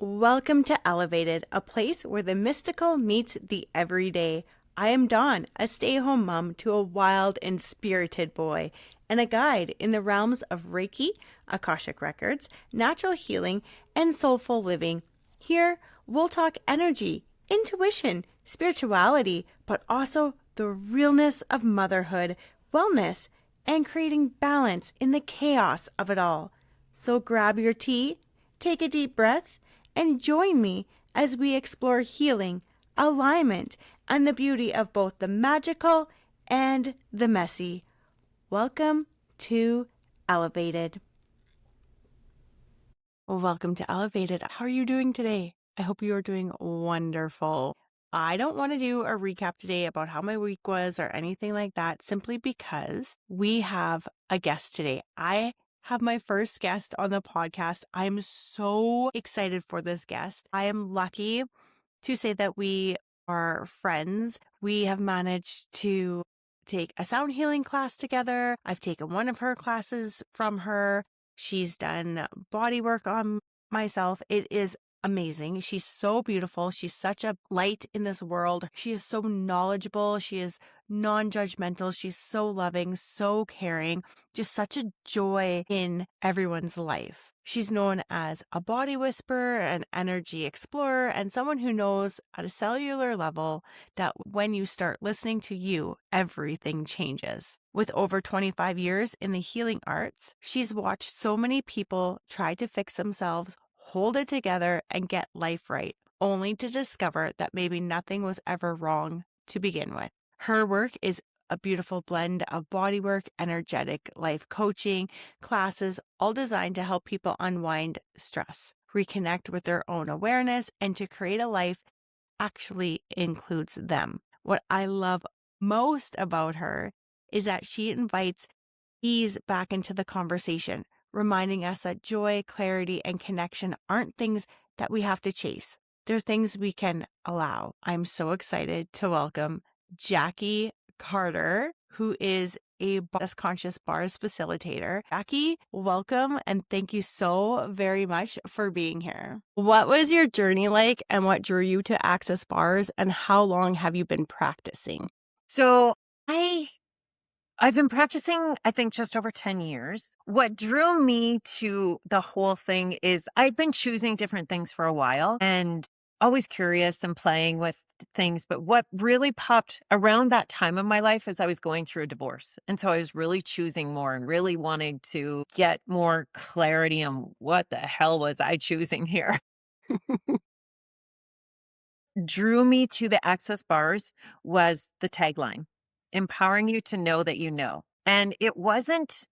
Welcome to Elevated, a place where the mystical meets the everyday. I am Dawn, a stay-at-home mom to a wild and spirited boy, and a guide in the realms of Reiki, Akashic Records, natural healing, and soulful living. Here, we'll talk energy, intuition, spirituality, but also the realness of motherhood, wellness, and creating balance in the chaos of it all. So grab your tea, take a deep breath, and join me as we explore healing, alignment, and the beauty of both the magical and the messy. Welcome to Elevated. Welcome to Elevated. How are you doing today? I hope you are doing wonderful. I don't want to do a recap today about how my week was or anything like that, simply because we have a guest today. I have my first guest on the podcast. I'm so excited for this guest. I am lucky to say that we are friends. We have managed to take a sound healing class together. I've taken one of her classes from her. She's done body work on myself. It is amazing. She's so beautiful. She's such a light in this world. She is so knowledgeable. She is non-judgmental. She's so loving, so caring, just such a joy in everyone's life. She's known as a body whisperer, an energy explorer, and someone who knows at a cellular level that when you start listening to you, everything changes. With over 25 years in the healing arts, she's watched so many people try to fix themselves, hold it together, and get life right, only to discover that maybe nothing was ever wrong to begin with. Her work is a beautiful blend of bodywork, energetic life coaching, classes, all designed to help people unwind stress, reconnect with their own awareness, and to create a life actually includes them. What I love most about her is that she invites ease back into the conversation, reminding us that joy, clarity, and connection aren't things that we have to chase. They're things we can allow. I'm so excited to welcome Jacquie Carter, who is a conscious bars facilitator. Jacquie, welcome, and thank you so very much for being here. What was your journey like, and what drew you to access bars, and how long have you been practicing? So I've been practicing, I think, just over 10 years. What drew me to the whole thing is I've been choosing different things for a while and always curious and playing with things. But what really popped around that time of my life is I was going through a divorce. And so I was really choosing more and really wanted to get more clarity on what the hell was I choosing here. Drew me to the access bars was the tagline, empowering you to know that you know. And it wasn't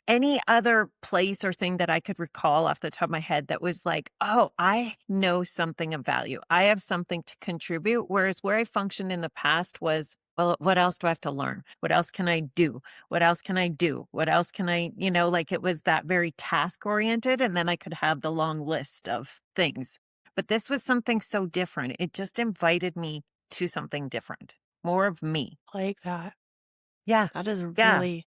any other place or thing that I could recall off the top of my head that was like, oh, I know something of value. I have something to contribute. Whereas where I functioned in the past was, well, what else do I have to learn? What else can I do? What else can I do? What else can I, like it was that very task oriented. And then I could have the long list of things. But this was something so different. It just invited me to something different, more of me. Like that. Yeah. That is Yeah. really,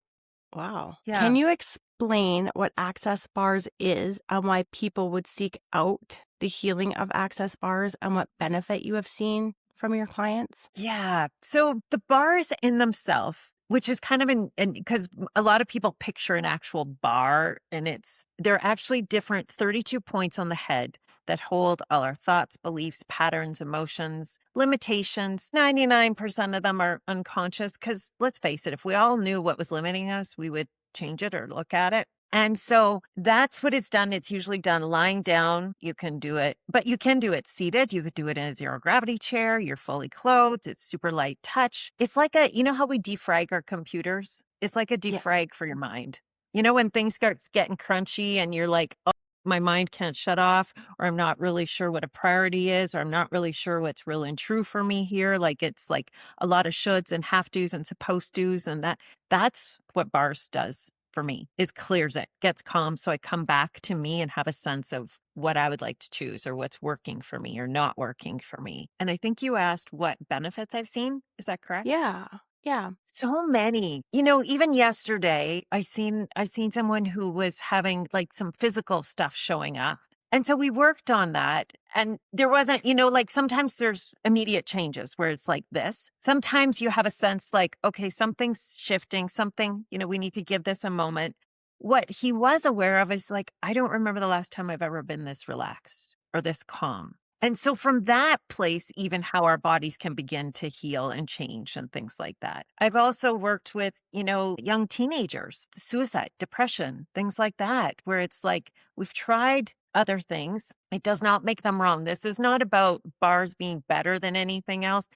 wow. Yeah. Can you explain what access bars is and why people would seek out the healing of access bars and what benefit you have seen from your clients? Yeah. So the bars in themselves, which is kind of because a lot of people picture an actual bar and they're actually different 32 points on the head that hold all our thoughts, beliefs, patterns, emotions, limitations. 99% of them are unconscious because let's face it, if we all knew what was limiting us, we would change it or look at it. And so that's what it's done. It's usually done lying down. You can do it, but you can do it seated. You could do it in a zero gravity chair. You're fully clothed. It's super light touch. It's like how we defrag our computers? It's like a defrag for your mind. When things start getting crunchy and you're like, oh, my mind can't shut off, or I'm not really sure what a priority is, or I'm not really sure what's real and true for me here. Like it's like a lot of shoulds and have tos and supposed tos. And that's what bars does for me, is clears it, gets calm. So I come back to me and have a sense of what I would like to choose or what's working for me or not working for me. And I think you asked what benefits I've seen. Is that correct? Yeah. Yeah. So many. Even yesterday, I seen someone who was having like some physical stuff showing up. And so we worked on that. And there wasn't, like sometimes there's immediate changes where it's like this. Sometimes you have a sense like, okay, something's shifting, something, we need to give this a moment. What he was aware of is like, I don't remember the last time I've ever been this relaxed or this calm. And so from that place, even how our bodies can begin to heal and change and things like that. I've also worked with, young teenagers, suicide, depression, things like that, where it's like we've tried other things. It does not make them wrong. This is not about bars being better than anything else.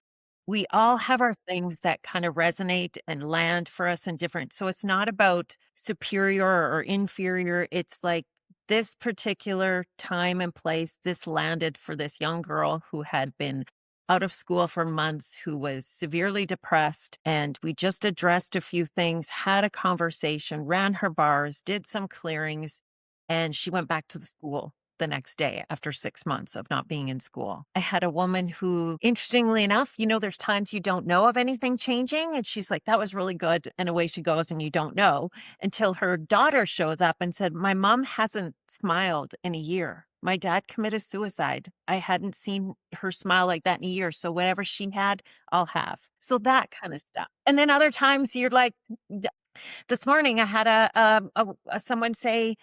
We all have our things that kind of resonate and land for us in different. So it's not about superior or inferior. It's like this particular time and place, this landed for this young girl who had been out of school for months, who was severely depressed. And we just addressed a few things, had a conversation, ran her bars, did some clearings, and she went back to the school the next day after 6 months of not being in school. I had a woman who, interestingly enough, there's times you don't know of anything changing. And she's like, that was really good. And away she goes, and you don't know until her daughter shows up and said, my mom hasn't smiled in a year. My dad committed suicide. I hadn't seen her smile like that in a year. So whatever she had, I'll have. So that kind of stuff. And then other times you're like, this morning I had someone say,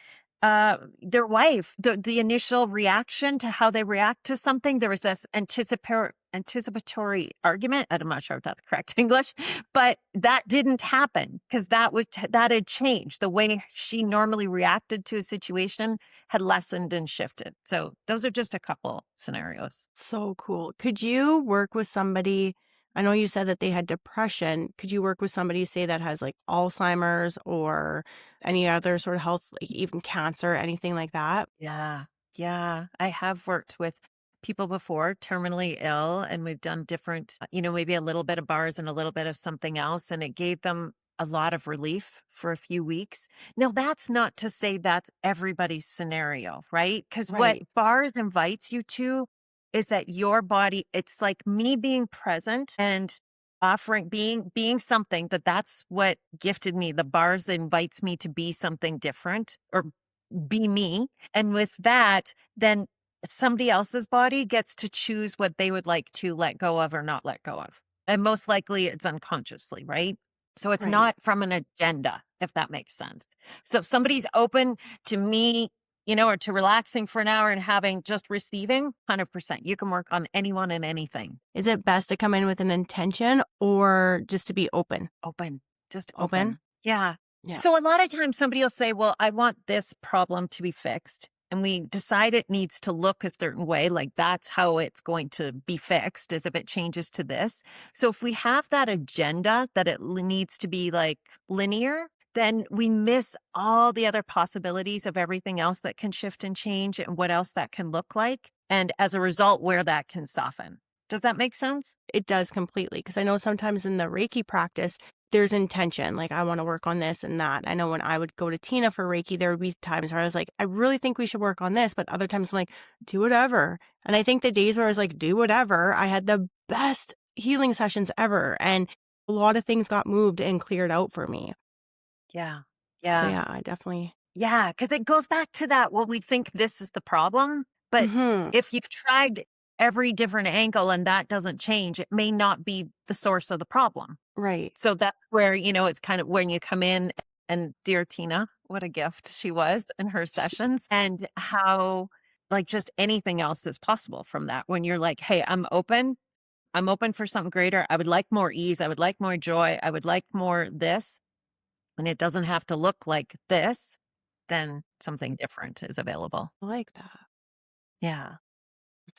their wife, the initial reaction to how they react to something, there was this anticipatory argument. I'm not sure if that's correct English, but that didn't happen because that had changed. The way she normally reacted to a situation had lessened and shifted. So those are just a couple scenarios. So cool. Could you work with somebody? I know you said that they had depression. Could you work with somebody, say, that has like Alzheimer's or any other sort of health, like even cancer, anything like that? Yeah. Yeah. I have worked with people before, terminally ill, and we've done different, maybe a little bit of bars and a little bit of something else. And it gave them a lot of relief for a few weeks. Now, that's not to say that's everybody's scenario, right? Because what Right. bars invites you to is that your body, it's like me being present and offering being something that's what gifted me. The bars invites me to be something different or be me. And with that, then somebody else's body gets to choose what they would like to let go of or not let go of. And most likely it's unconsciously, right? So it's Right. not from an agenda, if that makes sense. So if somebody's open to me, or to relaxing for an hour and having just receiving, 100%. You can work on anyone and anything. Is it best to come in with an intention or just to be open? Open, just Open? open. Yeah. Yeah. So a lot of times somebody will say, well, I want this problem to be fixed. And we decide it needs to look a certain way, like that's how it's going to be fixed, as if it changes to this. So if we have that agenda that it needs to be like linear, then we miss all the other possibilities of everything else that can shift and change and what else that can look like. And as a result, where that can soften. Does that make sense? It does completely. Because I know sometimes in the Reiki practice, there's intention. Like, I want to work on this and that. I know when I would go to Tina for Reiki, there would be times where I was like, I really think we should work on this. But other times I'm like, do whatever. And I think the days where I was like, do whatever, I had the best healing sessions ever. And a lot of things got moved and cleared out for me. Yeah. So Yeah. yeah, I definitely. Yeah, because it goes back to that, well, we think this is the problem, but Hmm. if you've tried every different angle and that doesn't change, it may not be the source of the problem. Right. So that's where, it's kind of when you come in and dear Tina, what a gift she was in her sessions and how like just anything else is possible from that. When you're like, hey, I'm open for something greater. I would like more ease. I would like more joy. I would like more this. And it doesn't have to look like this, then something different is available. I like that. Yeah.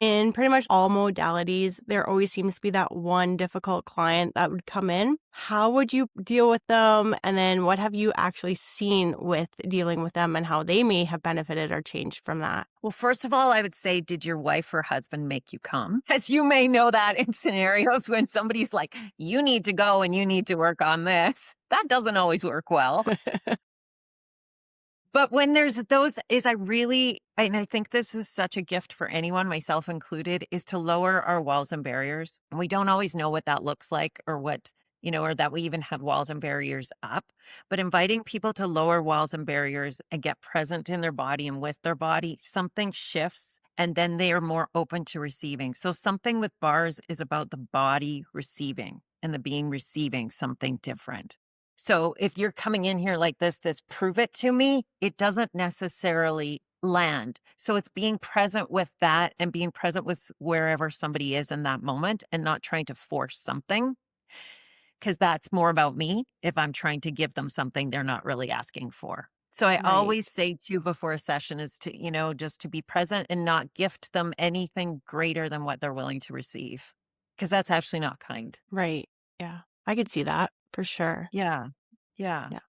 In pretty much all modalities, there always seems to be that one difficult client that would come in. How would you deal with them? And then what have you actually seen with dealing with them and how they may have benefited or changed from that? Well, first of all, I would say, did your wife or husband make you come? As you may know that in scenarios when somebody's like, you need to go and you need to work on this. That doesn't always work well. But when there's those and I think this is such a gift for anyone, myself included, is to lower our walls and barriers. And we don't always know what that looks like or what or that we even had walls and barriers up, but inviting people to lower walls and barriers and get present in their body and with their body, something shifts and then they are more open to receiving. So something with bars is about the body receiving and the being receiving something different. So if you're coming in here like this prove it to me, it doesn't necessarily land. So it's being present with that and being present with wherever somebody is in that moment and not trying to force something, because that's more about me if I'm trying to give them something they're not really asking for. So I Right. always say too before a session is to, just to be present and not gift them anything greater than what they're willing to receive, because that's actually not kind. Right. Yeah. I could see that for sure. Yeah. Yeah. Yeah.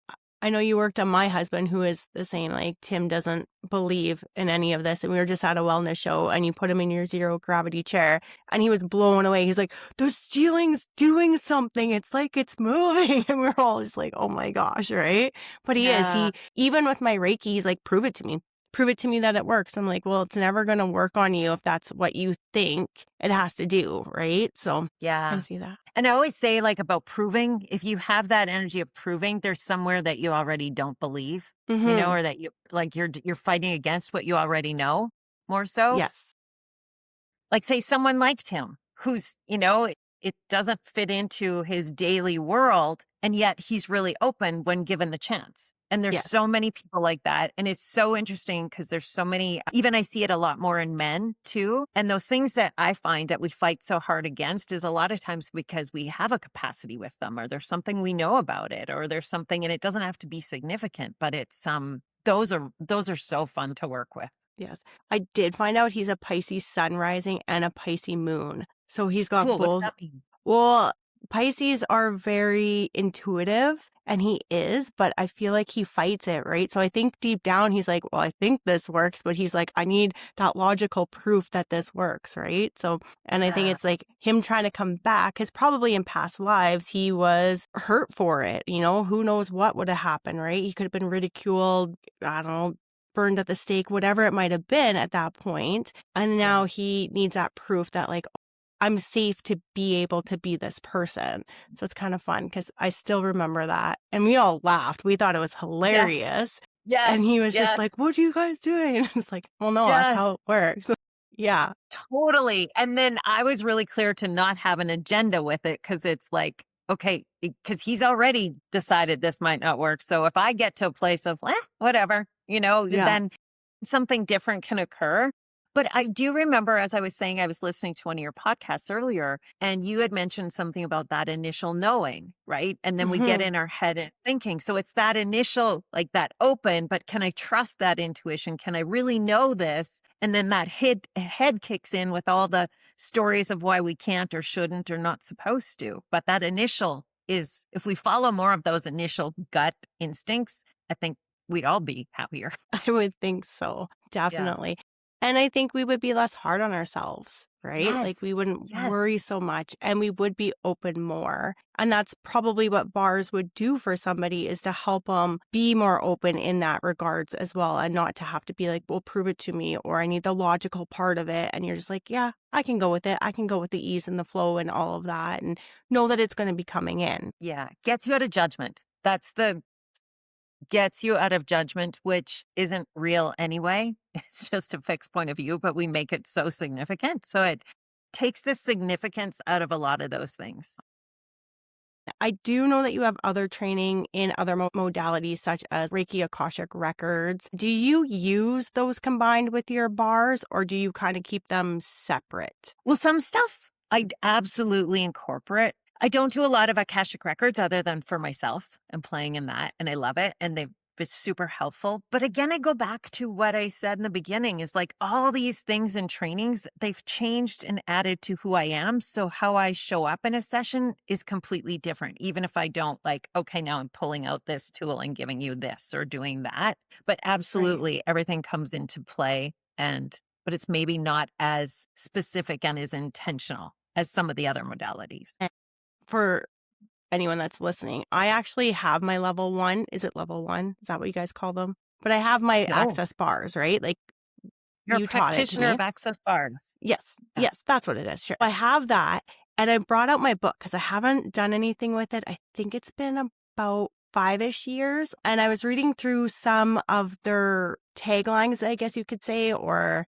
I know you worked on my husband who is the same, like Tim doesn't believe in any of this. And we were just at a wellness show and you put him in your zero gravity chair and he was blown away. He's like, the ceiling's doing something. It's like it's moving. And we're all just like, oh my gosh, right? But he is. Yeah. Even with my Reiki, he's like, prove it to me. Prove it to me that it works. I'm like, well, it's never going to work on you if that's what you think it has to do. Right. So I Yeah. see that. And I always say, like, about proving, if you have that energy of proving, there's somewhere that you already don't believe, Mm-hmm. or that you're fighting against what you already know more so. Yes. Like, say someone liked him who's, it doesn't fit into his daily world, and yet he's really open when given the chance. And there's Yes. so many people like that. And it's so interesting because there's so many, even I see it a lot more in men too. And those things that I find that we fight so hard against is a lot of times because we have a capacity with them, or there's something we know about it, or there's something, and it doesn't have to be significant, but it's, those are so fun to work with. Yes. I did find out he's a Pisces sun rising and a Pisces moon. So he's got Cool. What does both. that mean? Well, Pisces are very intuitive and he is, but I feel like he fights it, right? So I think deep down he's like, well, I think this works, but he's like, I need that logical proof that this works, right? So, and I think Yeah. it's like him trying to come back because probably in past lives he was hurt for it. Who knows what would have happened, right? He could have been ridiculed, I don't know, burned at the stake, whatever it might have been at that point. And Yeah. now he needs that proof that, like, I'm safe to be able to be this person. So it's kind of fun because I still remember that. And we all laughed. We thought it was Yes. hilarious. And Yes. he was just Yes. like, what are you guys doing? And it's like, well, no, that's Yes. how it works. Yeah. Totally. And then I was really clear to not have an agenda with it, because it's like, okay, because he's already decided this might not work. So if I get to a place of, whatever, Yeah. then something different can occur. But I do remember, as I was saying, I was listening to one of your podcasts earlier, and you had mentioned something about that initial knowing, right? And then we get Hmm. in our head and thinking. So it's that initial, like that open, but can I trust that intuition? Can I really know this? And then that head kicks in with all the stories of why we can't or shouldn't or not supposed to. But that initial is, if we follow more of those initial gut instincts, I think we'd all be happier. I would think so. Yeah. Definitely. And I think we would be less hard on ourselves, right? Like we Yes. wouldn't Yes. worry so much and we would be open more. And that's probably what bars would do for somebody is to help them be more open in that regards as well. And not to have to be like, well, prove it to me, or I need the logical part of it. And you're just like, yeah, I can go with it. I can go with the ease and the flow and all of that and know that it's going to be coming in. Yeah. Gets you out of judgment. Gets you out of judgment, which isn't real anyway. It's just a fixed point of view, but we make it so significant. So it takes the significance out of a lot of those things. I do know that you have other training in other modalities such as Reiki Akashic Records. Do you use those combined with your bars or do you kind of keep them separate? Well, some stuff I'd absolutely incorporate. I don't do a lot of Akashic records other than for myself and playing in that. And I love it. And they've been super helpful. But again, I go back to what I said in the beginning is like all these things and trainings, they've changed and added to who I am. So how I show up in a session is completely different. Even if I don't like, okay, now I'm pulling out this tool and giving you this or doing that. But Right. absolutely everything comes into play, but it's maybe not as specific and as intentional as some of the other modalities. And for anyone that's listening, I actually have my level one. Is it level one? Is that what you guys call them? But I have my No, access bars, right? Like you're a you taught it to practitioner me. of access bars. Yes. Yeah. Yes, that's what it is. Sure. I have that. And I brought out my book because I haven't done anything with it. I think it's been about 5-ish years. And I was reading through some of their taglines, I guess you could say, or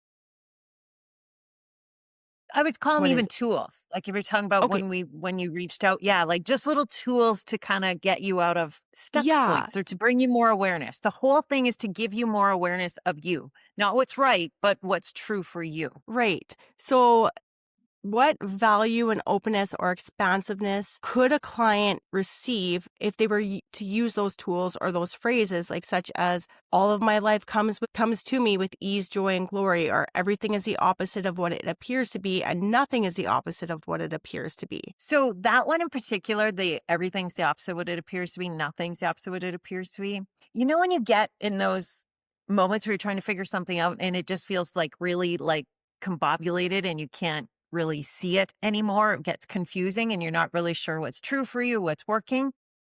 I would call them what is even it? tools. Like if you're talking about Okay. when you reached out, yeah, like just little tools to kind of get you out of stuck Yeah, points or to bring you more awareness. The whole thing is to give you more awareness of you, not what's right, but what's true for you. right. So what value and openness or expansiveness could a client receive if they were to use those tools or those phrases, like such as all of my life comes to me with ease, joy, and glory, or everything is the opposite of what it appears to be, and nothing is the opposite of what it appears to be. So that one in particular, the everything's the opposite of what it appears to be, nothing's the opposite of what it appears to be. You know, when you get in those moments where you're trying to figure something out and it just feels like really like combobulated and you can't really see it anymore, it gets confusing and you're not really sure what's true for you, what's working.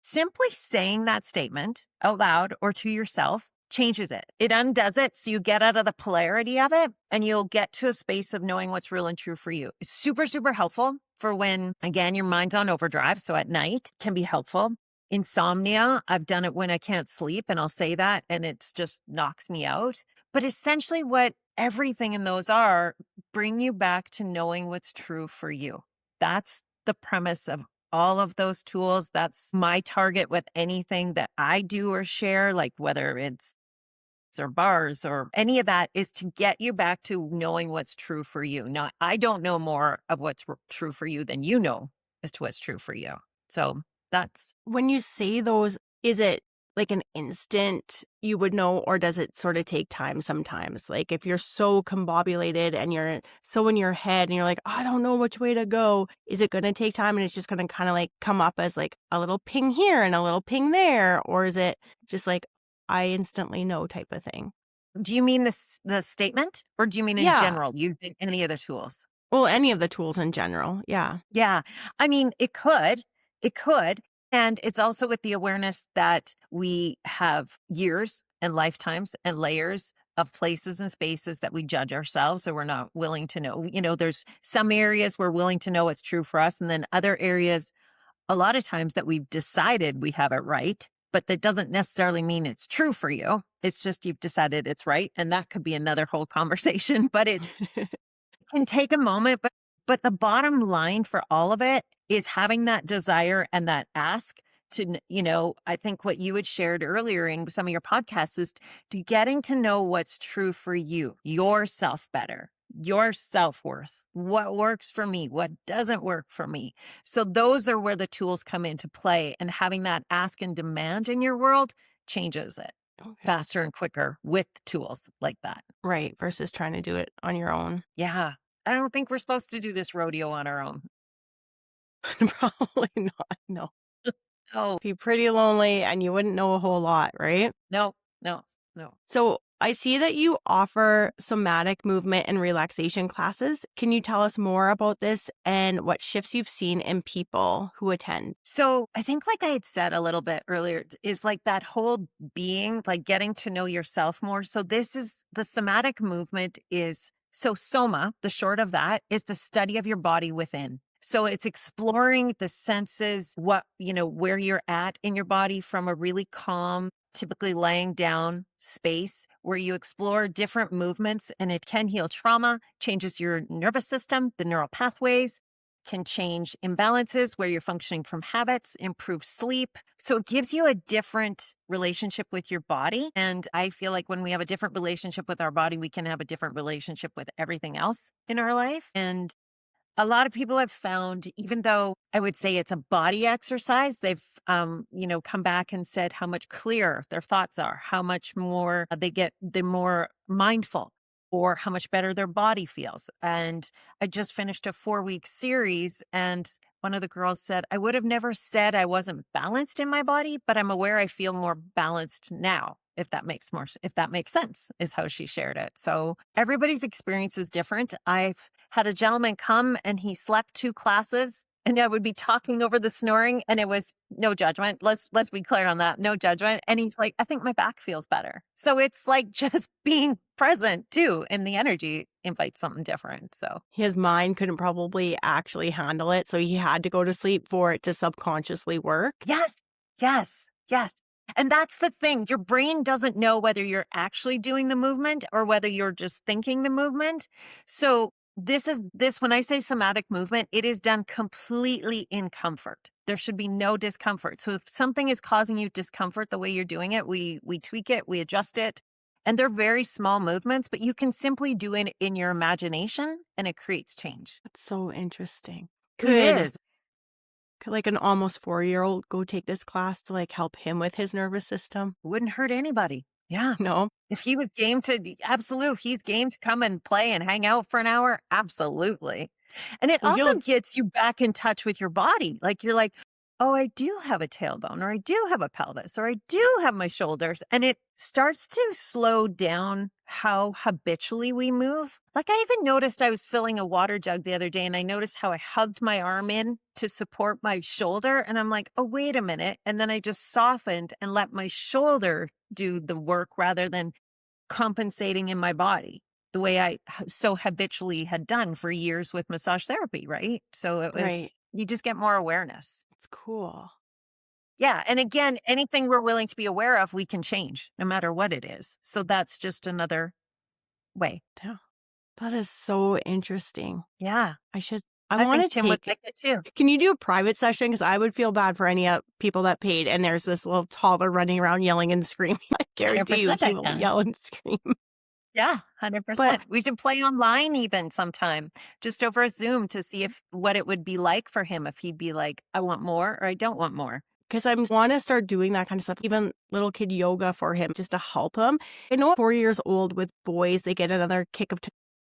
Simply saying that statement out loud or to yourself changes it. It undoes it. So you get out of the polarity of it and you'll get to a space of knowing what's real and true for you. It's super, super helpful for when, again, your mind's on overdrive. So at night can be helpful. Insomnia, I've done it when I can't sleep and I'll say that and it just knocks me out. But essentially, what everything in those are bring you back to knowing what's true for you. That's the premise of all of those tools. That's my target with anything that I do or share, like whether it's or bars or any of that, is to get you back to knowing what's true for you. Not, I don't know more of what's true for you than you know as to what's true for you. So that's When you say those, is it like an instant you would know, or does it sort of take time sometimes? Like if you're so combobulated and you're so in your head and you're like, I don't know which way to go, is it going to take time and it's just going to kind of like come up as like a little ping here and a little ping there? Or is it just like, I instantly know type of thing? do you mean this the statement or do you mean in Yeah. general using any of the tools? Well, any of the tools in general. Yeah. Yeah. I mean, it could. And it's also with the awareness that we have years and lifetimes and layers of places and spaces that we judge ourselves. So we're not willing to know. You know, there's some areas we're willing to know what's true for us. And then other areas, a lot of times that we've decided we have it right, but that doesn't necessarily mean it's true for you. It's just you've decided it's right. And that could be another whole conversation, but it's can take a moment, but the bottom line for all of it is having that desire and that ask to, I think what you had shared earlier in some of your podcasts is to getting to know what's true for you, yourself better, your self-worth, what works for me, what doesn't work for me. So those are where the tools come into play, and having that ask and demand in your world changes it Okay. faster and quicker with tools like that. Right. Versus trying to do it on your own. Yeah. I don't think we're supposed to do this rodeo on our own. Probably not. No. Oh, Be pretty lonely and you wouldn't know a whole lot, right? no, no, no. So I see that you offer somatic movement and relaxation classes. Can you tell us more about this and what shifts you've seen in people who attend? So I think, like I had said a little bit earlier, is like that whole being, like getting to know yourself more. So this is the somatic movement is so soma, the short of that is the study of your body within. So it's exploring the senses, where you're at in your body from a really calm, typically laying down space where you explore different movements, and it can heal trauma, changes your nervous system, the neural pathways, can change imbalances where you're functioning from habits, improve sleep. So it gives you a different relationship with your body. And I feel like when we have a different relationship with our body, we can have a different relationship with everything else in our life. And a lot of people have found, even though I would say it's a body exercise, they've, come back and said how much clearer their thoughts are, how much more they're more mindful, or how much better their body feels. And I just finished a 4-week series, and one of the girls said, I would have never said I wasn't balanced in my body, but I'm aware I feel more balanced now. If that makes sense, is how she shared it. So everybody's experience is different. I've had a gentleman come and he slept 2 classes and I would be talking over the snoring, and it was no judgment. Let's be clear on that. No judgment. And he's like, I think my back feels better. So it's like just being present too. And the energy invites something different. So His mind couldn't probably actually handle it, so he had to go to sleep for it to subconsciously work. yes, yes, yes. And that's the thing. Your brain doesn't know whether you're actually doing the movement or whether you're just thinking the movement. So this when I say somatic movement, it is done completely in comfort. There should be no discomfort. So if something is causing you discomfort the way you're doing it, we tweak it, we adjust it. And they're very small movements, but you can simply do it in your imagination and it creates change. That's so interesting. It Could is. could, like, an almost 4-year-old go take this class to, like, help him with his nervous system? Wouldn't hurt anybody. Yeah. No? If he was game to absolute, if he's game to come and play and hang out for an hour, absolutely. And it Well, also he'll gets you back in touch with your body. Like you're like, oh, I do have a tailbone, or I do have a pelvis, or I do have my shoulders. And it starts to slow down how habitually we move. Like I even noticed I was filling a water jug the other day and I noticed how I hugged my arm in to support my shoulder. And I'm like, oh, wait a minute. And then I just softened and let my shoulder do the work rather than compensating in my body the way so habitually had done for years with massage therapy, right? So it was, right. you just get more awareness. It's cool. Yeah. And again, anything we're willing to be aware of, we can change no matter what it is. So that's just another way. Yeah. That is so interesting. Yeah. I I think wanna Tim would take like it too. Can you do a private session? Because I would feel bad for any, people that paid, and there's this little toddler running around yelling and screaming. I guarantee you 100% he I will can. yell and scream. Yeah, But 100%. We should play online even sometime, just over a Zoom to see if what it would be like for him if he'd be like, I want more or I don't want more. because I wanna start doing that kind of stuff, even little kid yoga for him just to help him. I know at 4 years old with boys, they get another kick of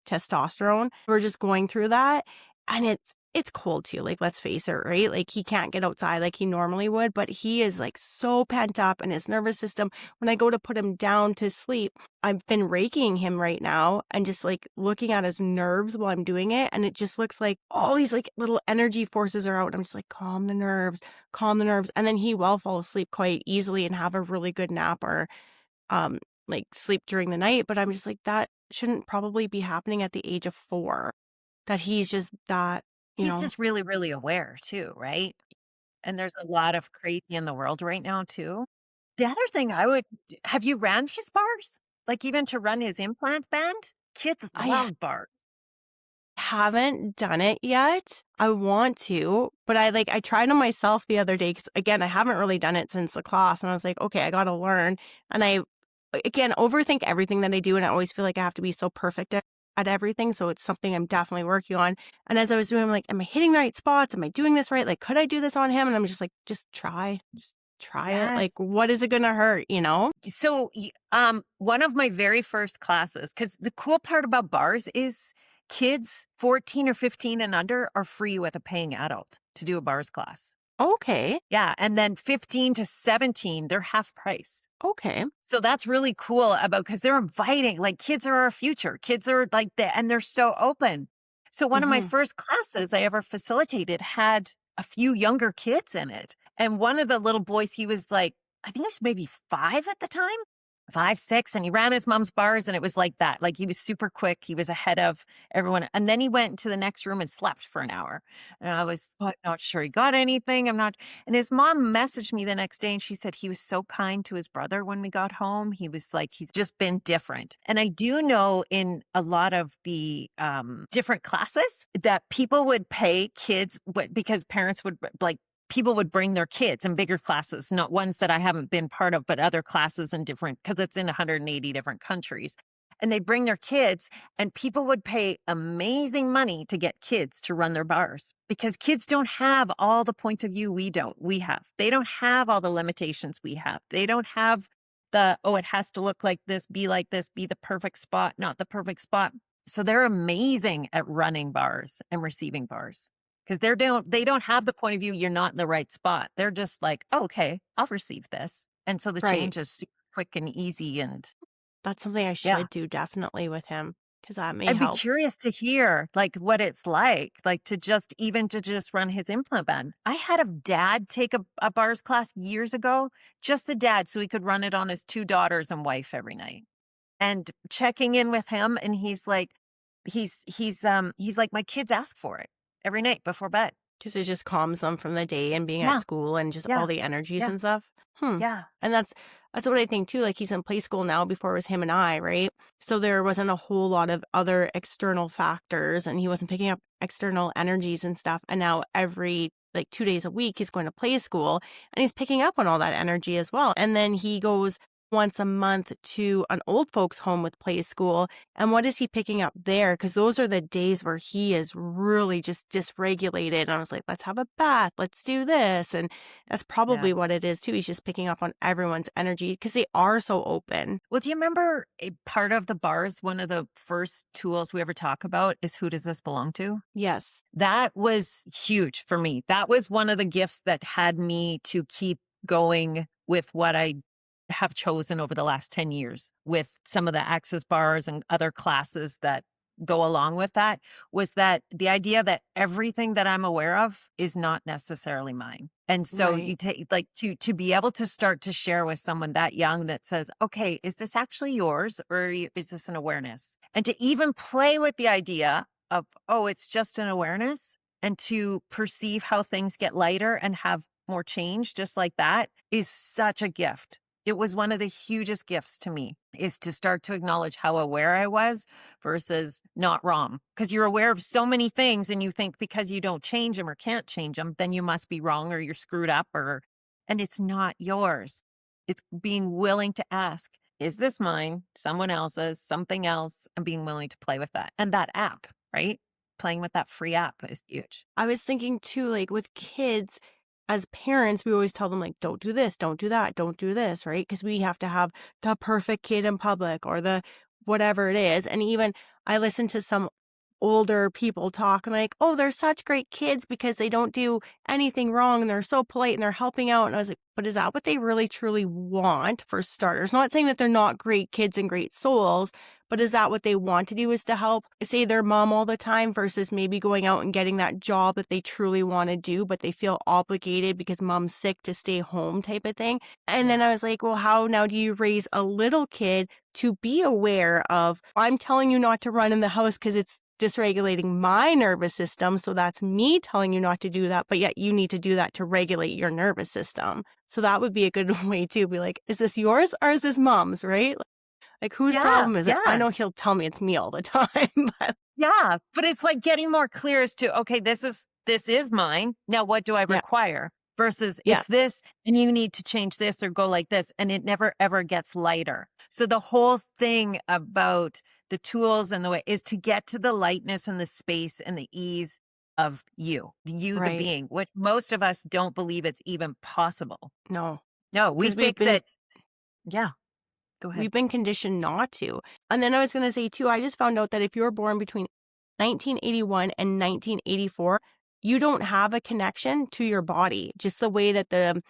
testosterone. We're just going through that, and it's cold too, like, let's face it, right? Like, he can't get outside like he normally would, but he is, like, so pent up in his nervous system. When I go to put him down to sleep, I've been raking him right now and just, like, looking at his nerves while I'm doing it, and it just looks like all these, like, little energy forces are out, and I'm just like, calm the nerves," and then he will fall asleep quite easily and have a really good nap or, um, like, sleep during the night, but I'm just like, that shouldn't probably be happening at the age of 4, that he's just that, you He's know. just really, really aware too, right? And there's a lot of crazy in the world right now too. The other thing have you ran his bars? Like even to run his implant band? Kids I love bars. haven't done it yet. I want to, but I tried on myself the other day because, again, I haven't really done it since the class, and I was like, "Okay, I gotta learn." And again, overthink everything that I do, and I always feel like I have to be so perfect at everything, so it's something I'm definitely working on. And as I was doing, I'm like, "Am I hitting the right spots? Am I doing this right? Like, could I do this on him?" And I'm just like, Just try it. Like, Yes. what is it gonna hurt, you know?" So, one of my very first classes, because the cool part about bars is kids 14 or 15 and under are free with a paying adult to do a bars class. Okay, Yeah. And then 15 to 17, they're half price. okay. So that's really cool about because they're inviting, like kids are our future. Kids are like that, and they're so open. So one of my Mhm. first classes I ever facilitated had a few younger kids in it. And one of the little boys, he was like, I think he was maybe 5 at the time. 5, 6, and he ran his mom's bars, and it was like that. Like he was super quick. He was ahead of everyone. And then he went to the next room and slept for an hour. And I was not sure he got anything. I'm not. And his mom messaged me the next day and she said he was so kind to his brother when we got home. He was like, he's just been different. And I do know in a lot of the different classes that people would pay kids because parents would like, people would bring their kids in bigger classes, not ones that I haven't been part of, but other classes in different, because it's in 180 different countries. And they'd bring their kids, and people would pay amazing money to get kids to run their bars because kids don't have all the points of view we have. They don't have all the limitations we have. They don't have oh, it has to look like this, be the perfect spot, not the perfect spot. So they're amazing at running bars and receiving bars. Because they don't have the point of view, you're not in the right spot. They're just like, oh, okay, I'll receive this. And so the Right. change is super quick and easy. And That's something I yeah, should do definitely with him. because that may I'd be help. curious to hear like what it's like to just run his implant band. I had a dad take a bars class years ago, just the dad, so he could run it on his two daughters and wife every night. And checking in with him, and he's like, my kids ask for it every night before bed. Because it just calms them from the day and being at Yeah, school and just yeah, all the energies yeah, and stuff. Hmm. yeah. And that's what I think too. Like he's in play school now. Before it was him and I, right? So there wasn't a whole lot of other external factors, and he wasn't picking up external energies and stuff. And now every like 2 days a week, he's going to play school, and he's picking up on all that energy as well. And then he goes once a month to an old folks home with play school. And what is he picking up there? Because those are the days where he is really just dysregulated. And I was like, let's have a bath. Let's do this. And that's Yeah. probably what it is too. He's just picking up on everyone's energy because they are so open. Well, do you remember a part of the bars? One of the first tools we ever talk about is who does this belong to? Yes. That was huge for me. That was one of the gifts that had me to keep going with what I have chosen over the last 10 years with some of the access bars and other classes that go along with that, was that the idea that everything that I'm aware of is not necessarily mine. And so you Right. take like to be able to start to share with someone that young that says, okay, is this actually yours, or is this an awareness? And to even play with the idea of, oh, it's just an awareness, and to perceive how things get lighter and have more change just like that is such a gift. It was one of the hugest gifts to me, is to start to acknowledge how aware I was versus not wrong. Because you're aware of so many things and you think because you don't change them or can't change them, then you must be wrong or you're screwed up, and it's not yours. It's being willing to ask, is this mine, someone else's, something else, and being willing to play with that. And that app, right? Playing with that free app is huge. I was thinking too, like with kids, as parents, we always tell them, like, don't do this, don't do that, don't do this, right? Because we have to have the perfect kid in public or the whatever it is. And even I listen to some older people talk and like, oh, they're such great kids because they don't do anything wrong and they're so polite and they're helping out. And I was like, but is that what they really truly want for starters? Not saying that they're not great kids and great souls, but is that what they want to do, is to help, say, their mom all the time versus maybe going out and getting that job that they truly want to do, but they feel obligated because mom's sick to stay home type of thing? And then Yeah. I was like, well, how now do you raise a little kid to be aware of, I'm telling you not to run in the house because it's dysregulating my nervous system. So that's me telling you not to do that. But yet you need to do that to regulate your nervous system. So that would be a good way to be like, is this yours or is this mom's, right? Like, whose Yeah. problem is it? I Yeah. know he'll tell me it's me all the time, but Yeah, but it's like getting more clear as to, okay, this is mine. Now what do I yeah, require? Versus yeah, it's this and you need to change this or go like this, and it never ever gets lighter. So the whole thing about the tools and the way is to get to the lightness and the space and the ease of you the right. being, which most of us don't believe it's even possible. No, No, we because think that, yeah, go ahead. we've been conditioned not to. And then I was going to say too, I just found out that if you were born between 1981 and 1984, you don't have a connection to your body, just the way that the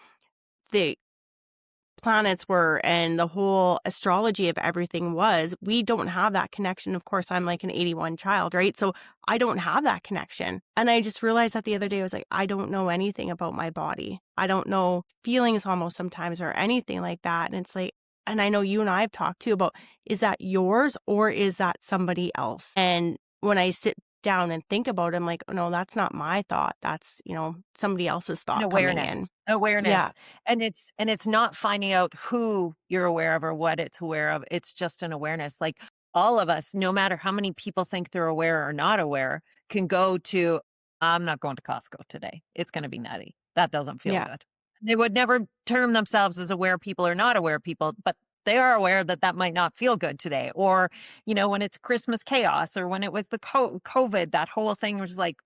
planets were and the whole astrology of everything was. We don't have that connection. Of course, I'm like an 81 child, right? So I don't have that connection. And I just realized that the other day. I was like, I don't know anything about my body. I don't know feelings almost sometimes or anything like that. And it's like, and I know you and I have talked too about, is that yours or is that somebody else? And when I sit down and think about it, I'm like, oh, no, that's not my thought. That's, somebody else's An thought coming in. awareness, Yeah. awareness. And it's not finding out who you're aware of or what it's aware of. It's just an awareness. Like all of us, no matter how many people think they're aware or not aware, can go to, I'm not going to Costco today. It's going to be nutty. That doesn't feel Yeah. good. They would never term themselves as aware people or not aware people, but they are aware that that might not feel good today. Or, when it's Christmas chaos, or when it was the COVID, that whole thing was like,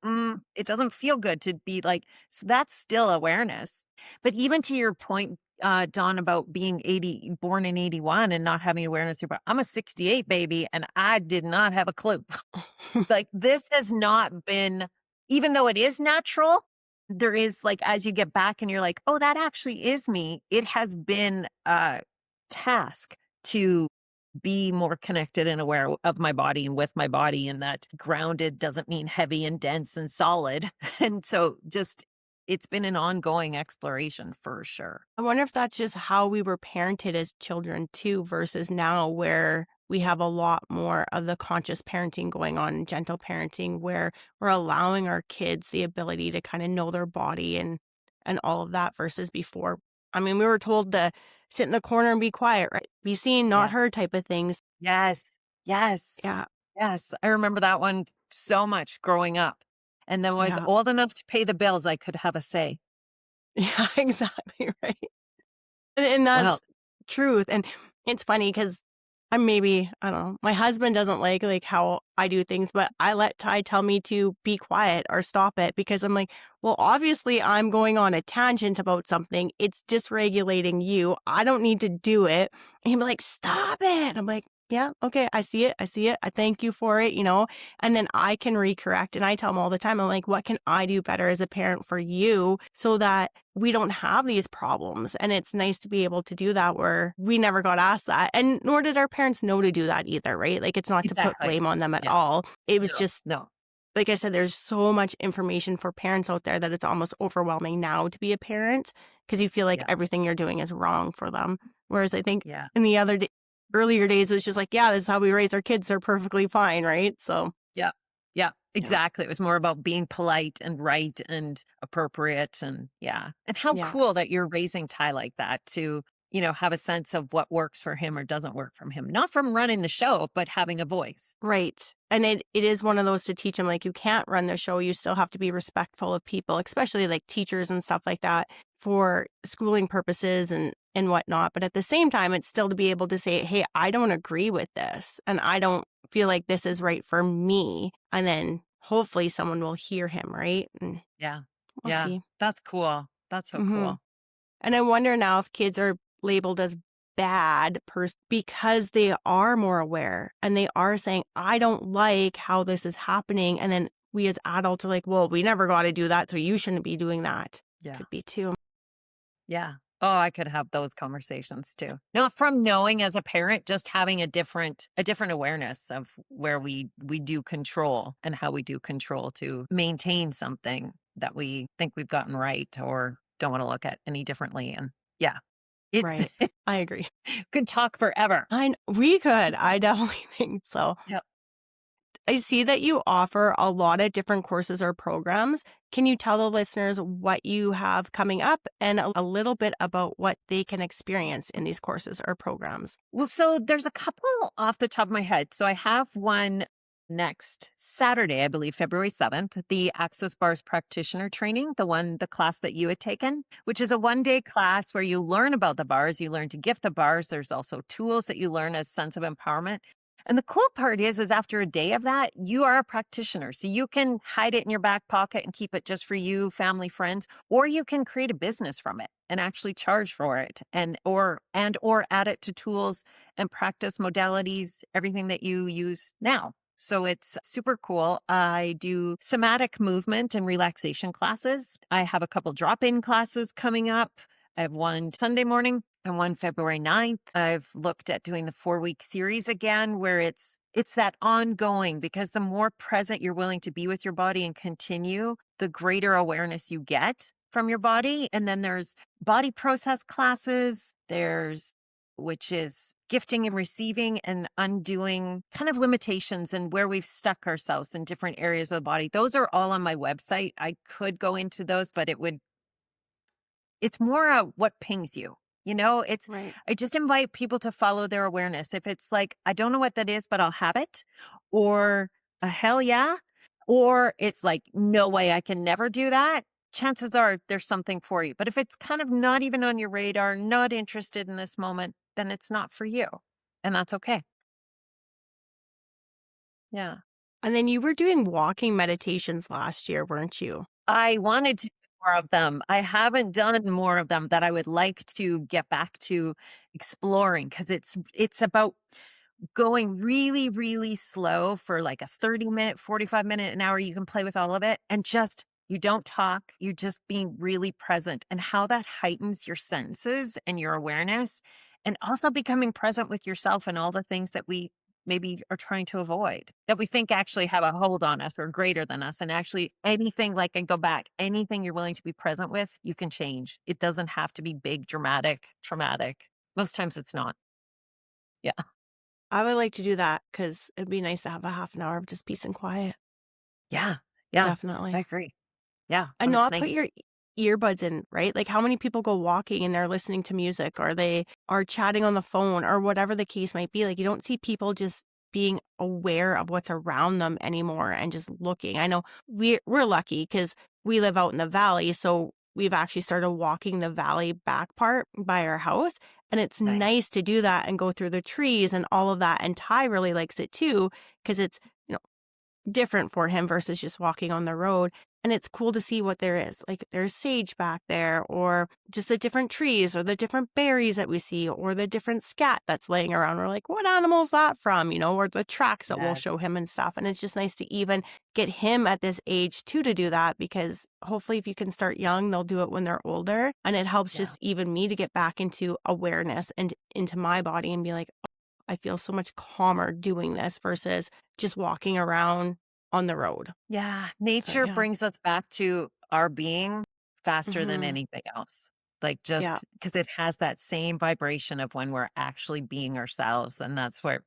it doesn't feel good to be like, so that's still awareness. But even to your point, Dawn, about being born in 81 and not having awareness, about, I'm a 68 baby and I did not have a clue. Like this has not been, even though it is natural, there is like, as you get back and you're like, oh, that actually is me. It has been a task to be more connected and aware of my body and with my body, and that grounded doesn't mean heavy and dense and solid. And so just it's been an ongoing exploration for sure. I wonder if that's just how we were parented as children too, versus now where we have a lot more of the conscious parenting going on and gentle parenting where we're allowing our kids the ability to kind of know their body and all of that versus before. I mean, we were told to sit in the corner and be quiet, right? Be seen, not Yeah. heard type of things. Yes. Yes. Yeah. Yes. I remember that one so much growing up. And then when I was Yeah. old enough to pay the bills, I could have a say. Yeah, exactly. Right. And Well, that's truth, and it's funny because 'cause I'm maybe I don't know, my husband doesn't like how I do things, but I let Ty tell me to be quiet or stop it because I'm like, "Well, obviously, I'm going on a tangent about something. It's dysregulating you. I don't need to do it." And he'd be like, "Stop it." I'm like, "Yeah, okay, I see it. I see it. I thank you for it," and then I can recorrect, and I tell him all the time, I'm like, "What can I do better as a parent for you so that we don't have these problems?" And it's nice to be able to do that where we never got asked that. And nor did our parents know to do that either, right? Like it's not to put exactly. blame on them at Yeah. all. It was No. just, No. like I said, there's so much information for parents out there that it's almost overwhelming now to be a parent because you feel like Yeah. everything you're doing is wrong for them. Whereas I think Yeah. in the earlier days, it was just like, yeah, this is how we raise our kids. They're perfectly fine, right? So, Yeah. Yeah, yeah, exactly. It was more about being polite and right and appropriate and yeah. And how yeah. cool that you're raising Ty like that to, have a sense of what works for him or doesn't work from him. Not from running the show, but having a voice. Right. And it is one of those to teach them, like, you can't run the show. You still have to be respectful of people, especially like teachers and stuff like that for schooling purposes and whatnot. But at the same time, it's still to be able to say, hey, I don't agree with this and I don't feel like this is right for me. And then hopefully someone will hear him, right? And Yeah. we'll Yeah. see. That's cool. That's so Hmm. cool. And I wonder now if kids are labeled as bad because they are more aware and they are saying, I don't like how this is happening. And then we as adults are like, well, we never got to do that. So you shouldn't be doing that. Yeah. Could be too. Yeah. Oh, I could have those conversations too. Not from knowing as a parent, just having a different awareness of where we do control and how we do control to maintain something that we think we've gotten right or don't want to look at any differently. And yeah, it's Right. I agree. could talk forever. We could. I definitely think so. Yep. I see that you offer a lot of different courses or programs. Can you tell the listeners what you have coming up and a little bit about what they can experience in these courses or programs? Well, so there's a couple off the top of my head. So I have one next Saturday, I believe, February 7th, the Access Bars Practitioner Training, the class that you had taken, which is a 1 day class where you learn about the bars, you learn to gift the bars. There's also tools that you learn as sense of empowerment. And the cool part is after a day of that, you are a practitioner. So you can hide it in your back pocket and keep it just for you, family, friends, or you can create a business from it and actually charge for it or add it to tools and practice modalities, everything that you use now. So it's super cool. I do somatic movement and relaxation classes. I have a couple drop-in classes coming up. I have one Sunday morning and one February 9th. I've looked at doing the 4-week series again where it's that ongoing because the more present you're willing to be with your body and continue, the greater awareness you get from your body. And then there's body process classes. There's which is gifting and receiving and undoing kind of limitations and where we've stuck ourselves in different areas of the body. Those are all on my website. I could go into those, but it's more what pings you. Right. I just invite people to follow their awareness. If it's like, I don't know what that is, but I'll have it, or a hell yeah, or it's like, no way, I can never do that. Chances are there's something for you. But if it's kind of not even on your radar, not interested in this moment, then it's not for you. And that's okay. Yeah. And then you were doing walking meditations last year, weren't you? I wanted to do more of them. I haven't done more of them that I would like to get back to exploring because it's about going really, really slow for like a 30-minute, 45-minute, an hour. You can play with all of it and just you don't talk, you just being really present and how that heightens your senses and your awareness And also becoming present with yourself and all the things that we maybe are trying to avoid, that we think actually have a hold on us or greater than us. And actually, anything, like I go back, anything you're willing to be present with, you can change. It doesn't have to be big, dramatic, traumatic. Most times it's not. Yeah. I would like to do that because it'd be nice to have a half an hour of just peace and quiet. Yeah. Yeah. I Definitely. agree. Yeah. And When it's not put nice. your earbuds in, right? Like, how many people go walking and they're listening to music or they are chatting on the phone or whatever the case might be? Like, you don't see people just being aware of what's around them anymore and just looking. I know we're lucky because we live out in the valley, so we've actually started walking the valley back part by our house, and it's Nice. nice to do that and go through the trees and all of that. And Ty really likes it too because it's you know different for him versus just walking on the road. And it's cool to see what there is. Like there's sage back there, or just the different trees, or the different berries that we see, or the different scat that's laying around. We're like, what animal is that from? Or the tracks that we'll Yes. show him and stuff. And it's just nice to even get him at this age too to do that, because hopefully, if you can start young, they'll do it when they're older. And it helps Yeah. just even me to get back into awareness and into my body and be like, I feel so much calmer doing this versus just walking around on the road. Yeah. So Nature yeah. brings us back to our being faster than Mhm. anything else. Like Yeah. just because it has that same vibration of when we're actually being ourselves. And that's where,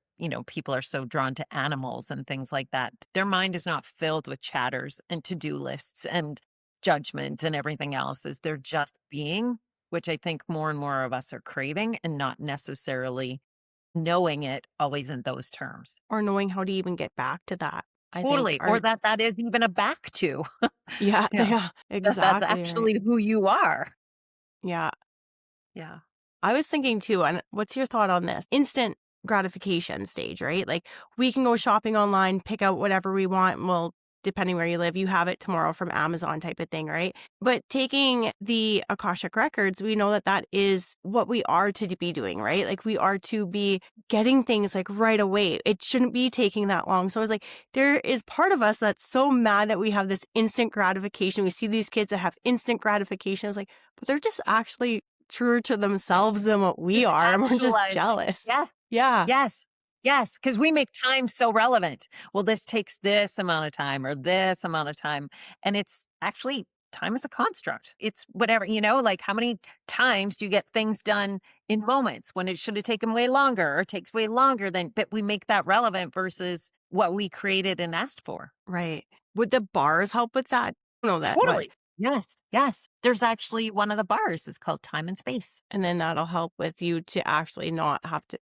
people are so drawn to animals and things like that. Their mind is not filled with chatters and to-do lists and judgment and everything else, is they're just being, which I think more and more of us are craving and not necessarily knowing it always in those terms. Or knowing how to even get back to that, I think Totally. Or are that is even a back to. yeah, Yeah. yeah, That's exactly right. actually who you are. Yeah. Yeah. I was thinking too, and what's your thought on this? Instant gratification stage, right? Like we can go shopping online, pick out whatever we want. Well, depending where you live, you have it tomorrow from Amazon type of thing, right? But taking the Akashic records, we know that that is what we are to be doing, right? Like we are to be getting things like right away. It shouldn't be taking that long. So I was like, there is part of us that's so mad that we have this instant gratification. We see these kids that have instant gratification. It's like, but they're just actually truer to themselves than what we Just are, and we're just actualizing. jealous. Yes. Yeah. Yes. Yes. Because we make time so relevant. Well, this takes this amount of time or this amount of time. And it's actually time is a construct. It's whatever, like how many times do you get things done in moments when it should have taken way longer or takes way longer than, but we make that relevant versus what we created and asked for. Right. Would the bars help with that? No, that was. Totally. Yes. Yes. There's actually one of the bars is called Time and Space. And then that'll help with you to actually not have to.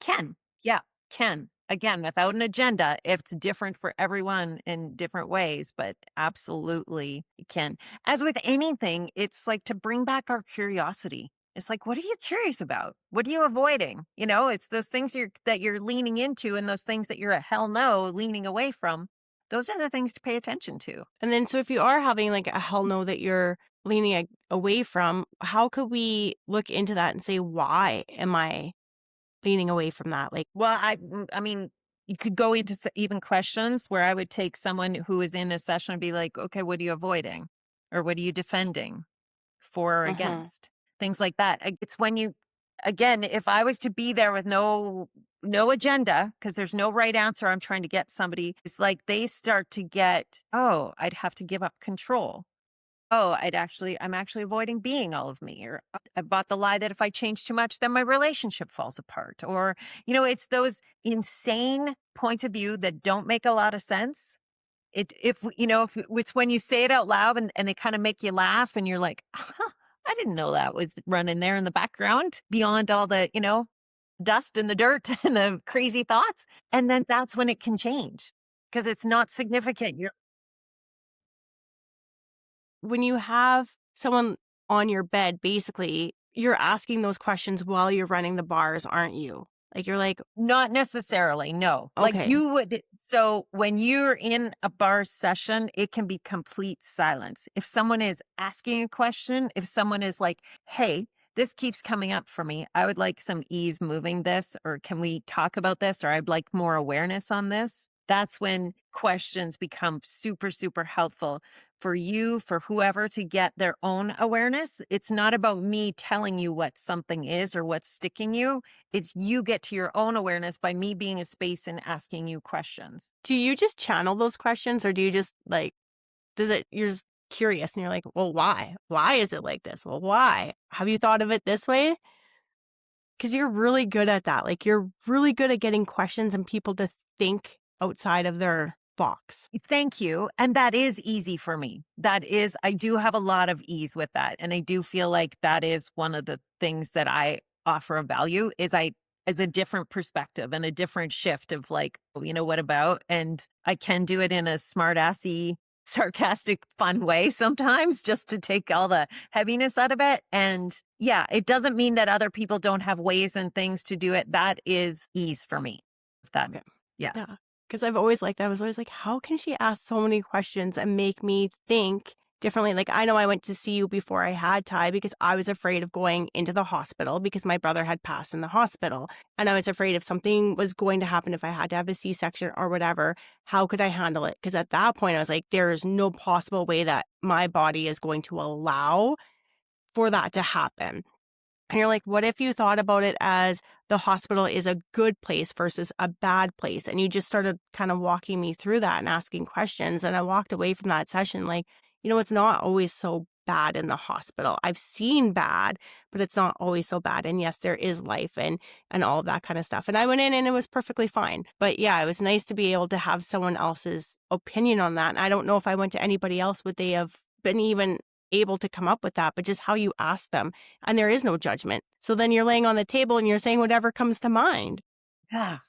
Can. Yeah, can. Again, without an agenda, it's different for everyone in different ways, but absolutely it can. As with anything, it's like to bring back our curiosity. It's like, what are you curious about? What are you avoiding? It's those things that you're leaning into and those things that you're a hell no leaning away from. Those are the things to pay attention to. And then, so if you are having like a hell no that you're leaning away from, how could we look into that and say, why am I leaning away from that? Like, Well, I mean, you could go into even questions where I would take someone who is in a session and be like, okay, what are you avoiding? Or what are you defending for or mhm. against? Things like that. It's when you, again, if I was to be there with no agenda, because there's no right answer, I'm trying to get somebody, it's like they start to get, oh, I'd have to give up control. Oh, I'm actually avoiding being all of me. Or I bought the lie that if I change too much, then my relationship falls apart. Or, it's those insane points of view that don't make a lot of sense. If it's when you say it out loud and they kind of make you laugh and you're like, huh, I didn't know that was running there in the background beyond all the, dust and the dirt and the crazy thoughts. And then that's when it can change because it's not significant. You're When you have someone on your bed, basically, you're asking those questions while you're running the bars, aren't you? Like, you're like, Not necessarily, no. Like okay, you would so when you're in a bar session, it can be complete silence. If someone is asking a question, if someone is like, "Hey, this keeps coming up for me. I would like some ease moving this, or can we talk about this, or I'd like more awareness on this." That's when questions become super, super helpful for you, for whoever to get their own awareness. It's not about me telling you what something is or what's sticking you. It's you get to your own awareness by me being a space and asking you questions. Do you just channel those questions or do you just like, you're just curious and you're like, well, why? Why is it like this? Well, why? Have you thought of it this way? Because you're really good at that. Like, you're really good at getting questions and people to think outside of their box. Thank you. And that is easy for me. I do have a lot of ease with that. And I do feel like that is one of the things that I offer of value is a different perspective and a different shift of like, what about? And I can do it in a smart assy, sarcastic, fun way sometimes just to take all the heaviness out of it. And yeah, it doesn't mean that other people don't have ways and things to do it. That is ease for me. That, Okay. yeah. Yeah. Because I've always liked that. I was always like, how can she ask so many questions and make me think differently? Like, I know I went to see you before I had Ty because I was afraid of going into the hospital because my brother had passed in the hospital. And I was afraid if something was going to happen, if I had to have a C-section or whatever, how could I handle it? Because at that point, I was like, there is no possible way that my body is going to allow for that to happen. And you're like, what if you thought about it as the hospital is a good place versus a bad place? And you just started kind of walking me through that and asking questions. And I walked away from that session like, it's not always so bad in the hospital. I've seen bad, but it's not always so bad. And yes, there is life and all of that kind of stuff. And I went in and it was perfectly fine. But yeah, it was nice to be able to have someone else's opinion on that. And I don't know if I went to anybody else, would they have been even able to come up with that, but just how you ask them. And there is no judgment. So then you're laying on the table and you're saying whatever comes to mind. Yeah.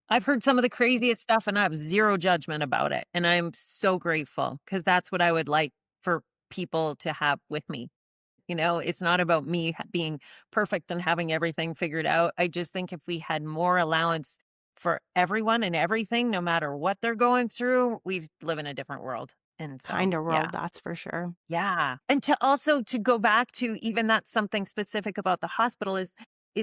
I've heard some of the craziest stuff and I have zero judgment about it. And I'm so grateful because that's what I would like for people to have with me. It's not about me being perfect and having everything figured out. I just think if we had more allowance for everyone and everything, no matter what they're going through, we'd live in a different world. And so, Kind of yeah. world, that's for sure. Yeah. And to go back to even that's something specific about the hospital is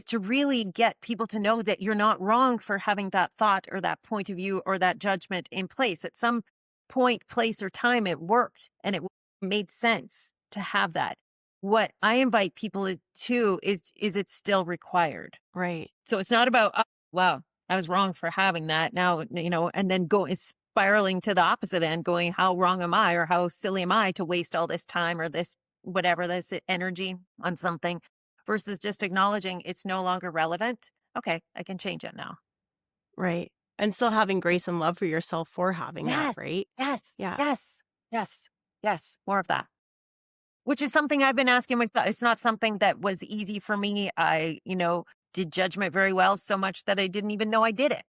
to really get people to know that you're not wrong for having that thought or that point of view or that judgment in place. At some point, place, or time, it worked and it made sense to have that. What I invite people is it's still required. Right. So it's not about, oh, wow, I was wrong for having that. Now, and then it's spiraling to the opposite end, going, how wrong am I or how silly am I to waste all this time or this, whatever, this energy on something versus just acknowledging it's no longer relevant. Okay, I can change it now. Right. And still having grace and love for yourself for having that, Yes, right? yes, Yeah. yes, yes, yes. More of that. Which is something I've been asking myself. It's not something that was easy for me. I, did judgment very well, so much that I didn't even know I did it.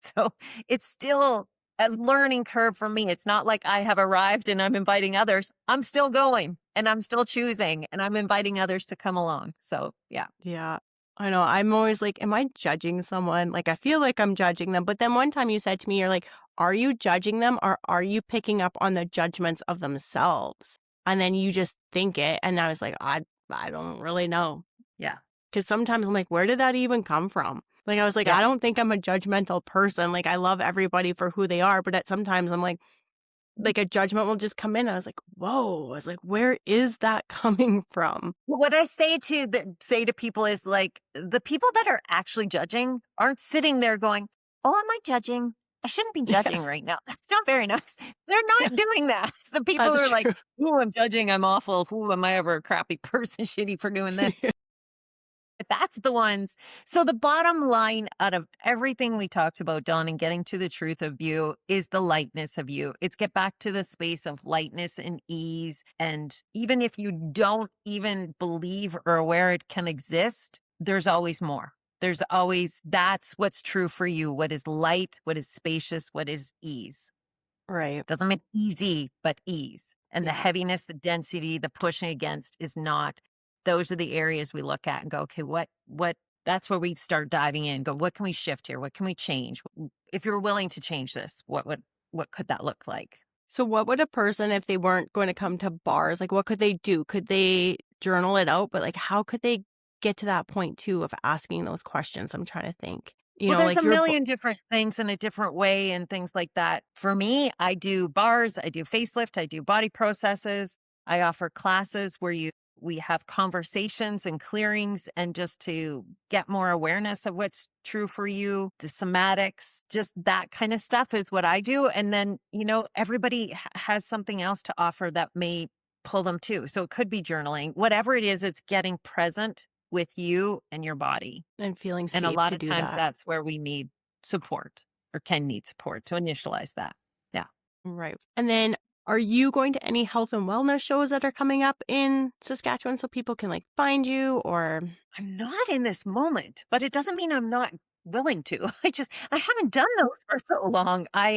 So it's still a learning curve for me. It's not like I have arrived and I'm inviting others. I'm still going and I'm still choosing and I'm inviting others to come along. So yeah. Yeah. I know. I'm always like, am I judging someone? Like, I feel like I'm judging them. But then one time you said to me, you're like, are you judging them or are you picking up on the judgments of themselves? And then you just think it. And I was like, I don't really know. Yeah. Because sometimes I'm like, where did that even come from? Like, I was like, Yeah. I don't think I'm a judgmental person. Like, I love everybody for who they are. But at sometimes I'm like a judgment will just come in. I was like, whoa. I was like, where is that coming from? What I say to people is like the people that are actually judging aren't sitting there going, "Oh, am I judging? I shouldn't be Yeah, judging right now." That's not very nice. They're yeah, not doing that. It's the people who that's are like, true. "Ooh, I'm judging. I'm awful. Ooh, am I ever a crappy person? Shitty for doing this." That's the ones. So the bottom line out of everything we talked about, Dawn, and getting to the truth of you is the lightness of you. It's get back to the space of lightness and ease. And even if you don't even believe or aware it can exist, there's always more. That's what's true for you. What is light, what is spacious, what is ease. Right. Doesn't mean easy, but ease. And the Yeah. heaviness, the density, the pushing against is not. Those are the areas we look at and go, okay, what, that's where we start diving in, go, what can we shift here? What can we change? If you're willing to change this, what could that look like? So what would a person, if they weren't going to come to bars, like what could they do? Could they journal it out? But like, how could they get to that point too of asking those questions? I'm trying to think. Well, there's a like your million different things in a different way and things like that. For me, I do bars, I do facelift, I do body processes. I offer classes where we have conversations and clearings and just to get more awareness of what's true for you, the somatics, just that kind of stuff is what I do. And then, everybody has something else to offer that may pull them too. So it could be journaling, whatever it is, it's getting present with you and your body. and feeling And a safe lot to of do times that. that's where we need support or can need support to initialize that. Yeah. Right. And then are you going to any health and wellness shows that are coming up in Saskatchewan so people can like find you or I'm not in this moment, but it doesn't mean I'm not willing to. I haven't done those for so long. I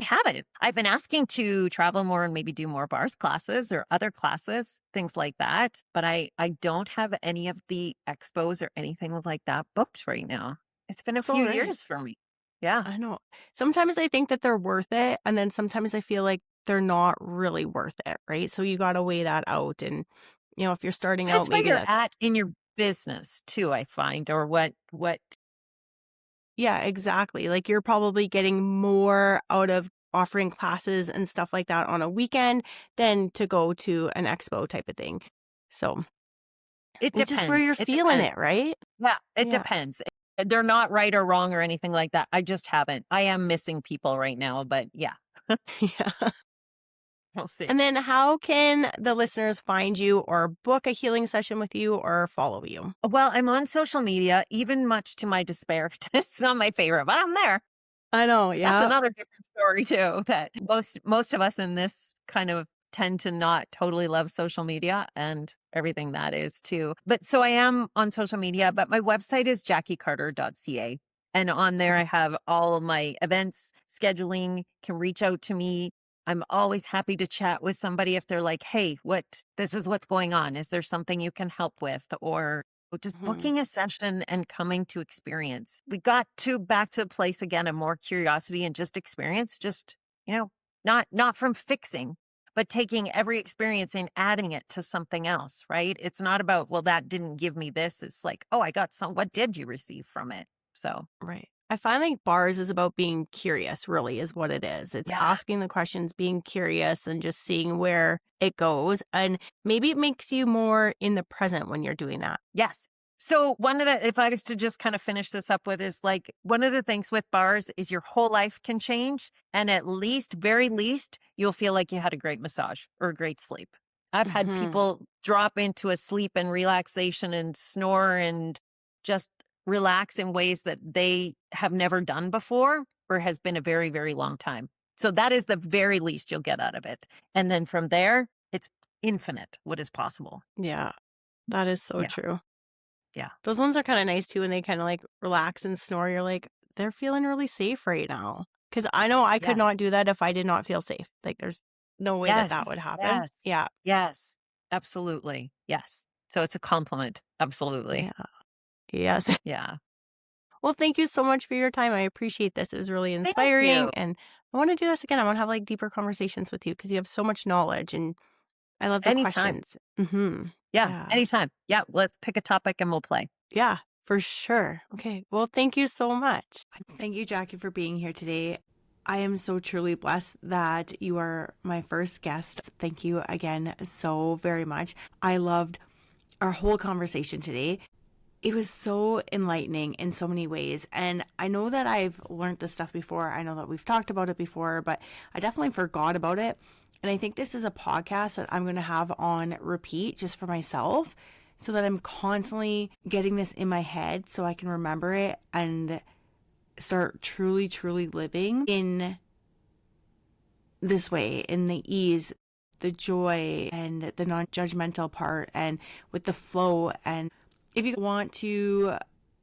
haven't. I've been asking to travel more and maybe do more bars classes or other classes, things like that. But I don't have any of the expos or anything like that booked right now. It's been a it's few all right. years for me. Yeah. I know. Sometimes I think that they're worth it. And then sometimes I feel like they're not really worth it. Right. So you got to weigh that out. And, if you're starting out, Depends where maybe you're that's, at in your business too, I find, or what yeah, exactly. Like you're probably getting more out of offering classes and stuff like that on a weekend than to go to an expo type of thing. So it it's just where depends. you're It feeling depends. it, right? Yeah, it Yeah. depends. They're not right or wrong or anything like that. I just haven't. I am missing people right now, but yeah, Yeah. we'll see. And then how can the listeners find you or book a healing session with you or follow you? Well, I'm on social media, even much to my despair. It's not my favorite, but I'm there. I know. That's Yeah. another different story too, that most of us in this kind of tend to not totally love social media and everything that is too. But so I am on social media, but my website is JacquieCarter.ca. And on there I Okay. have all of my events, scheduling, can reach out to me. I'm always happy to chat with somebody if they're like, "Hey, this is what's going on. Is there something you can help with?" Or just Mhm. booking a session and coming to experience. We got to back to a place again of more curiosity and just experience, just, you know, not from fixing, but taking every experience and adding it to something else, right? It's not about, well, that didn't give me this. It's like, oh, I got what did you receive from it? So, Right. I find like bars is about being curious, really, is what it is. It's yeah. asking the questions, being curious, and just seeing where it goes. And maybe it makes you more in the present when you're doing that. Yes. So if I was to just kind of finish this up with is like one of the things with bars is your whole life can change. And at least, very least, you'll feel like you had a great massage or a great sleep. I've had Hmm. people drop into a sleep and relaxation and snore and just relax in ways that they have never done before or has been a very, very long time. So that is the very least you'll get out of it. And then from there, it's infinite what is possible. Yeah, that is so Yeah. true. Yeah. Those ones are kind of nice too, and they kind of like relax and snore. You're like, they're feeling really safe right now. Because I know I could Yes. not do that if I did not feel safe. Like, there's no way that that Yes. would happen. Yes. Yeah. Yes. Absolutely. Yes. So it's a compliment. Absolutely. Yeah. Yes. Yeah. Well, thank you so much for your time. I appreciate this. It was really Thank inspiring. you. And I want to do this again. I want to have like deeper conversations with you because you have so much knowledge and I love the Anytime. questions. Hmm. Yeah. Yeah. Anytime. Yeah. Let's pick a topic and we'll play. Yeah, for sure. Okay. Well, thank you so much. Thank you, Jacquie, for being here today. I am so truly blessed that you are my first guest. Thank you again so very much. I loved our whole conversation today. It was so enlightening in so many ways. And I know that I've learned this stuff before. I know that we've talked about it before, but I definitely forgot about it. And I think this is a podcast that I'm going to have on repeat just for myself so that I'm constantly getting this in my head so I can remember it and start truly, truly living in this way, in the ease, the joy, and the non judgmental part, and with the flow. And if you want to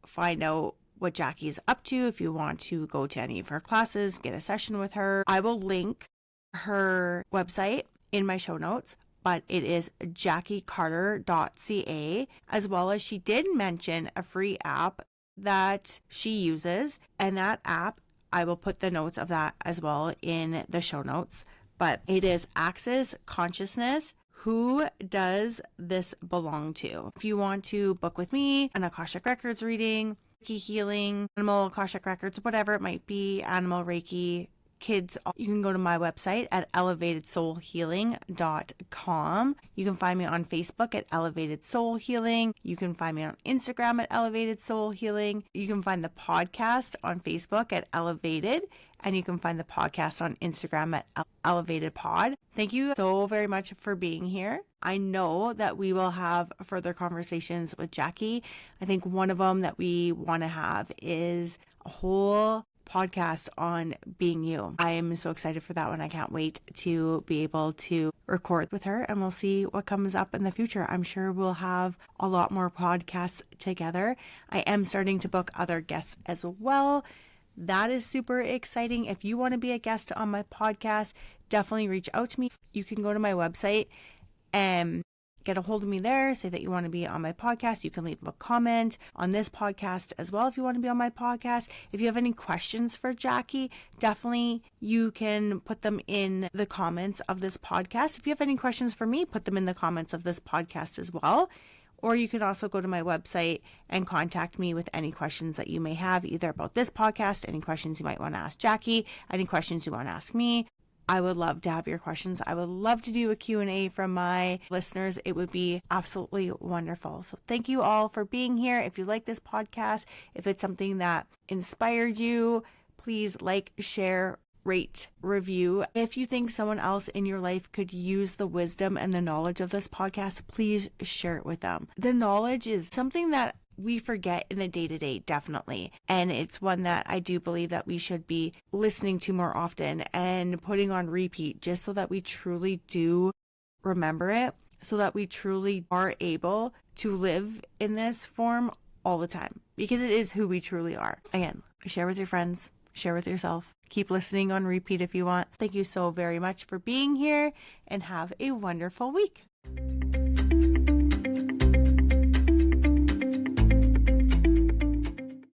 find out what Jackie's up to, if you want to go to any of her classes, get a session with her, I will link her website in my show notes. But it is JacquieCarter.ca, as well as she did mention a free app that she uses. And that app, I will put the notes of that as well in the show notes. But it is Access Consciousness. Who does this belong to? If you want to book with me, an Akashic Records reading, Reiki healing, animal Akashic records, whatever it might be, animal Reiki, kids, you can go to my website at elevatedsoulhealing.com. You can find me on Facebook at Elevated Soul Healing. You can find me on Instagram at Elevated Soul Healing. You can find the podcast on Facebook at Elevated, and you can find the podcast on Instagram at Elevated Pod. Thank you so very much for being here. I know that we will have further conversations with Jacquie. I think one of them that we want to have is a whole podcast on being you. I am so excited for that one. I can't wait to be able to record with her, and we'll see what comes up in the future. I'm sure we'll have a lot more podcasts together. I am starting to book other guests as well. That is super exciting. If you want to be a guest on my podcast, definitely reach out to me. You can go to my website and get a hold of me there. Say that you want to be on my podcast. You can leave a comment on this podcast as well if you want to be on my podcast. If you have any questions for Jacquie, definitely you can put them in the comments of this podcast. If you have any questions for me, put them in the comments of this podcast as well. Or you can also go to my website and contact me with any questions that you may have, either about this podcast, any questions you might want to ask Jacquie, any questions you want to ask me. I would love to have your questions. I would love to do a Q&A from my listeners. It would be absolutely wonderful. So thank you all for being here. If you like this podcast, if it's something that inspired you, please like, share, rate, review. If you think someone else in your life could use the wisdom and the knowledge of this podcast, please share it with them. The knowledge is something that we forget in the day-to-day, definitely. And it's one that I do believe that we should be listening to more often and putting on repeat, just so that we truly do remember it, so that we truly are able to live in this form all the time, because it is who we truly are. Again, share with your friends, share with yourself. Keep listening on repeat if you want. Thank you so very much for being here, and have a wonderful week.